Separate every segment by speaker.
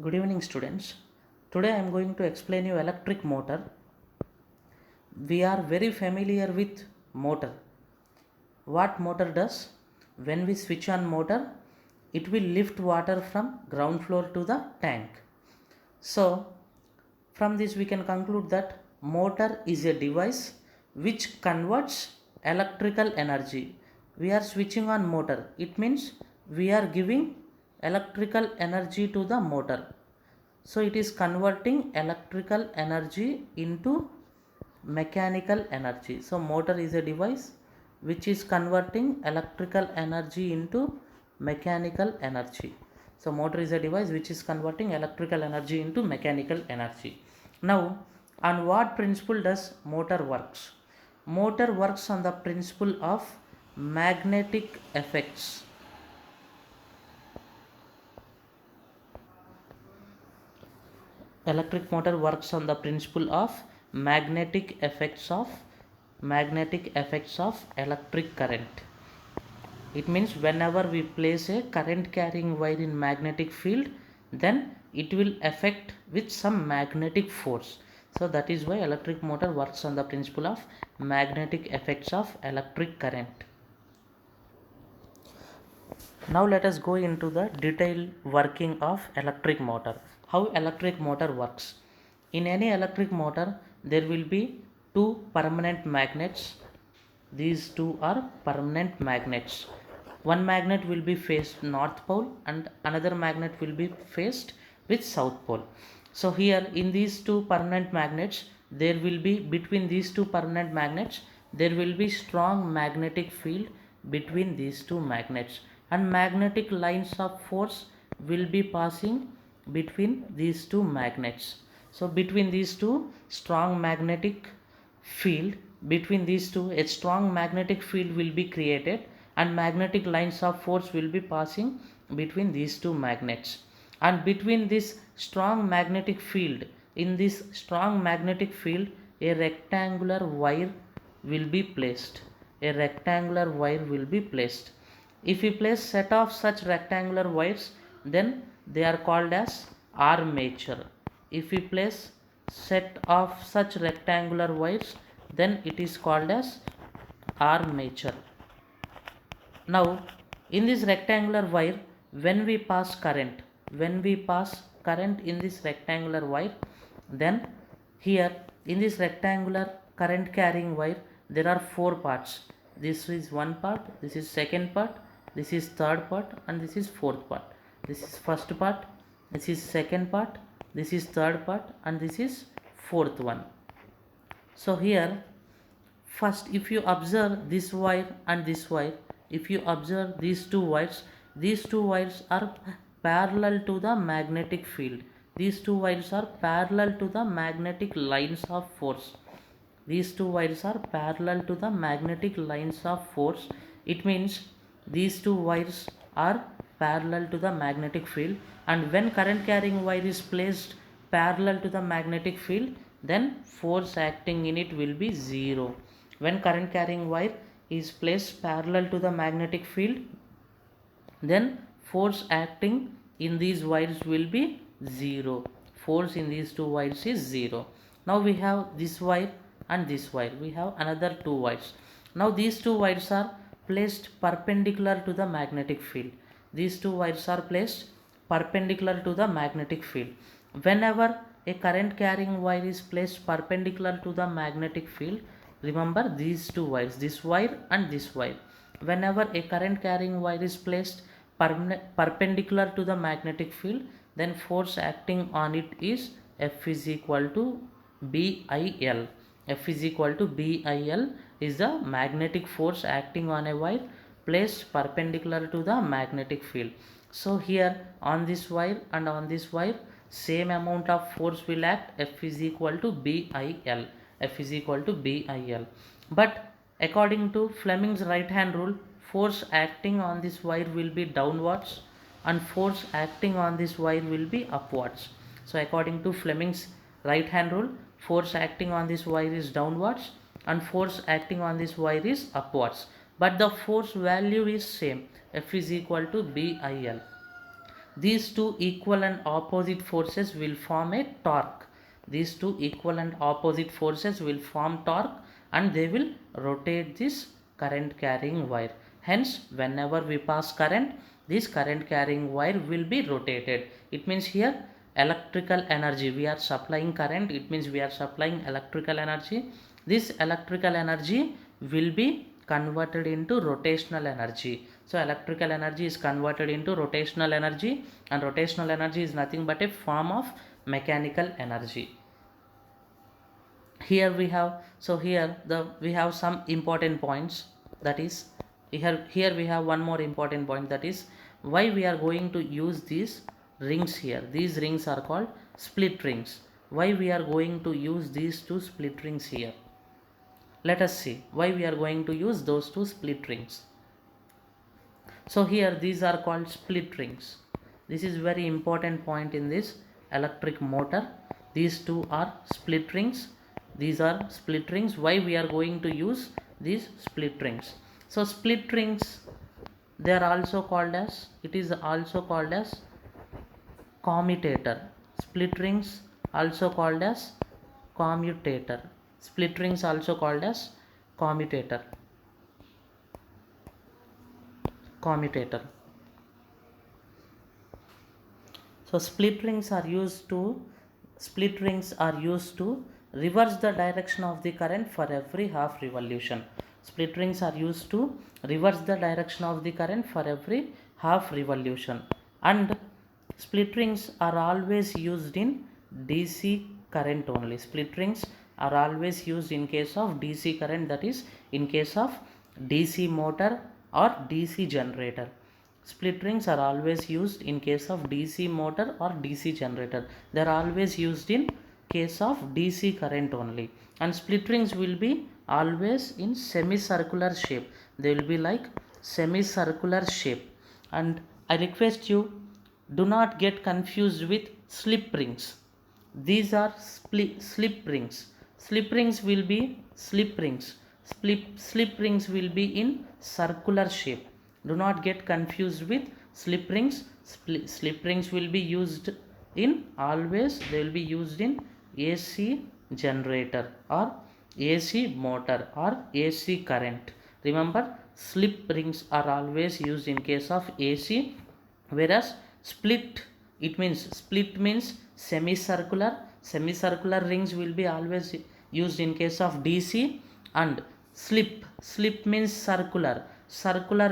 Speaker 1: Good evening, students. Today I am going to explain you electric motor. We are very familiar with motor. What motor does? When we switch on motor, it will lift water from ground floor to the tank. So, from this we can conclude that motor is a device which converts electrical energy. We are switching on motor. It means we are giving electrical energy to the motor. So it is converting electrical energy into mechanical energy. So motor is a device which is converting electrical energy into mechanical energy. So motor is a device which is converting electrical energy into mechanical energy. Now, on what principle does motor works? Motor works on the principle of magnetic effects. Electric motor works on the principle of magnetic effects of electric current. It means whenever we place a current carrying wire in magnetic field, then it will affect with some magnetic force. So that is why electric motor works on the principle of magnetic effects of electric current. Now let us go into the detailed working of electric motor. How electric motor works. In any electric motor, there will be two permanent magnets. These two are permanent magnets. One magnet will be faced north pole and another magnet will be faced with south pole. So here in these two permanent magnets, there will be between these two permanent magnets, there will be strong magnetic field between these two magnets, and magnetic lines of force will be passing between these two magnets. So between these two strong magnetic field, between these two a strong magnetic field will be created and magnetic lines of force will be passing between these two magnets. And between this strong magnetic field, in this strong magnetic field, a rectangular wire will be placed. A rectangular wire will be placed. If we place set of such rectangular wires, then they are called as armature. If we place set of such rectangular wires, then it is called as armature. Now in this rectangular wire, when we pass current in this rectangular wire, then here in this rectangular current carrying wire there are four parts. This is one part, this is second part, this is third part, and this is fourth part. This is first part, this is second part, this is third part, and this is fourth one. So here first, if you observe this wire and this wire, if you observe these two wires are parallel to the magnetic field. These two wires are parallel to the magnetic lines of force. These two wires are parallel to the magnetic lines of force. It means these two wires are parallel to the magnetic field, and when current carrying wire is placed parallel to the magnetic field, then force acting in it will be zero. When current carrying wire is placed parallel to the magnetic field, then force acting in these wires will be zero. Force in these two wires is zero. Now we have this wire and this wire. We have another two wires. Now these two wires are placed perpendicular to the magnetic field. These two wires are placed perpendicular to the magnetic field. Whenever a current carrying wire is placed perpendicular to the magnetic field, remember these two wires, this wire and this wire. Whenever a current carrying wire is placed perpendicular to the magnetic field, then force acting on it is F is equal to BIL. F is equal to BIL is the magnetic force acting on a wire placed perpendicular to the magnetic field. So here on this wire and on this wire, same amount of force will act. F is equal to BIL. F is equal to BIL. But according to Fleming's right hand rule, force acting on this wire will be downwards and force acting on this wire will be upwards. So according to Fleming's right hand rule, force acting on this wire is downwards and force acting on this wire is upwards, but the force value is same. F is equal to BIL. These two equal and opposite forces will form a torque. These two equal and opposite forces will form torque, and they will rotate this current carrying wire. Hence, whenever we pass current, this current carrying wire will be rotated. It means here electrical energy, we are supplying current, it means we are supplying electrical energy. This electrical energy will be converted into rotational energy. So electrical energy is converted into rotational energy, and rotational energy is nothing but a form of mechanical energy. Here we have, so here we have some important points, that is here we have one more important point, that is why we are going to use these rings here. These rings are called split rings. Why we are going to use these two split rings here? Let us see why we are going to use those two split rings. So here these are called split rings. This is very important point in this electric motor. These two are split rings. These are split rings. Why we are going to use these split rings? So split rings, they are also called as, it is also called as commutator. Split rings also called as commutator. Split rings also called as commutator. Commutator. So split rings are used to reverse the direction of the current for every half revolution. Split rings are used to reverse the direction of the current for every half revolution, and split rings are always used in DC current only. Split rings are always used in case of DC current, that is in case of DC motor or DC generator. Split rings are always used in case of DC motor or DC generator. They are always used in case of DC current only. And split rings will be always in semicircular shape. They will be like semicircular shape. And I request you, do not get confused with slip rings. These are slip rings. Slip rings will be slip rings. Slip rings will be in circular shape. Do not get confused with slip rings. Slip rings will be used in, always they will be used in AC generator or AC motor or AC current. Remember, slip rings are always used in case of AC, whereas split means semicircular rings will be always used in case of DC, and slip means circular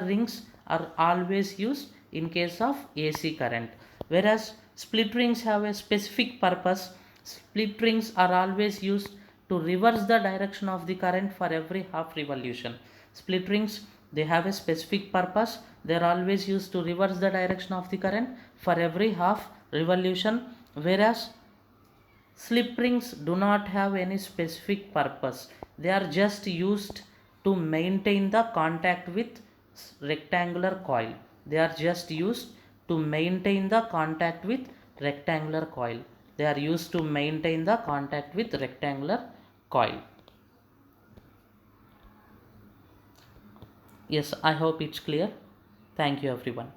Speaker 1: rings are always used in case of AC current. Whereas split rings have a specific purpose. Split rings are always used to reverse the direction of the current for every half revolution. Split rings, they have a specific purpose. They are always used to reverse the direction of the current for every half revolution, whereas slip rings do not have any specific purpose. They are just used to maintain the contact with rectangular coil. They are just used to maintain the contact with rectangular coil. They are used to maintain the contact with rectangular coil. Yes, I hope it's clear. Thank you everyone.